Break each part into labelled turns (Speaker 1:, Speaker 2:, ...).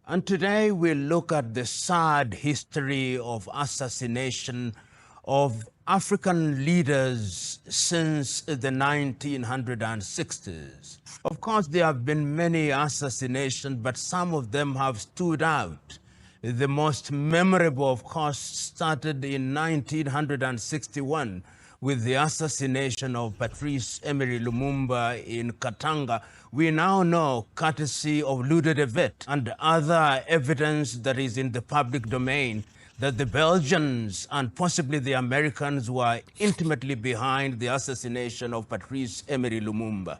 Speaker 1: And today we'll look at the sad history of assassination of African leaders since the 1960s. Of course, there have been many assassinations, but some of them have stood out. The most memorable, of course, started in 1961 with the assassination of Patrice Lumumba in Katanga. We now know, courtesy of Ludo de Vet and other evidence that is in the public domain, that the Belgians and possibly the Americans were intimately behind the assassination of Patrice Lumumba.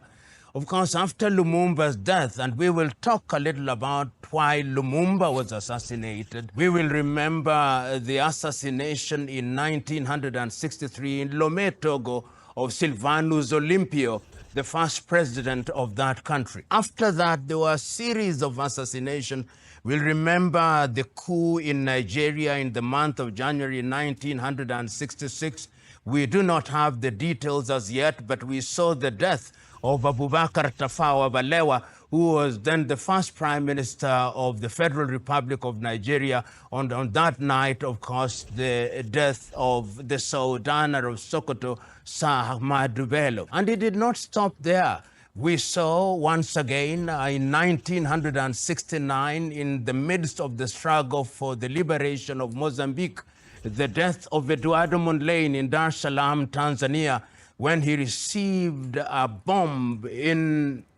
Speaker 1: Of course, after Lumumba's death, and we will talk a little about why Lumumba was assassinated, we will remember the assassination in 1963 in Lomé, Togo, of Sylvanus Olympio, the first president of that country. After that, there were a series of assassinations. We'll remember the coup in Nigeria in the month of January 1966. We do not have the details as yet, but we saw the death of Abubakar Tafawa Balewa, who was then the first Prime Minister of the Federal Republic of Nigeria. On that night, of course, the death of the Sultan of Sokoto, Sir Ahmadu Bello. And it did not stop there. We saw once again in 1969, in the midst of the struggle for the liberation of Mozambique, the death of Eduardo Mondlane in Dar es Salaam, Tanzania, when he received a bomb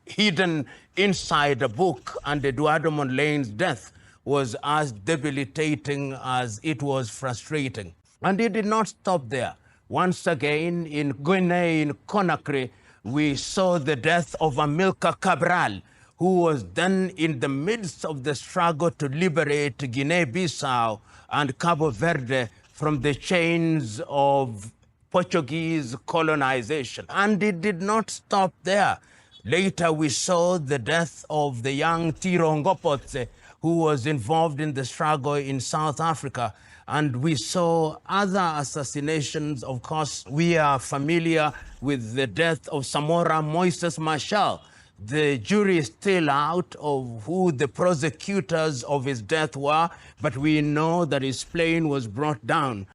Speaker 1: hidden inside a book, and Eduardo Mondlane's death was as debilitating as it was frustrating. And it did not stop there. Once again, in Guinea, in Conakry, we saw the death of Amilcar Cabral, who was then in the midst of the struggle to liberate Guinea-Bissau and Cabo Verde from the chains of Portuguese colonization. And it did not stop there. Later, we saw the death of the young Tiro Ngopotse, who was involved in the struggle in South Africa. And we saw other assassinations. Of course, we are familiar with the death of Samora Moises Machel. The jury is still out of who the prosecutors of his death were, but we know that his plane was brought down.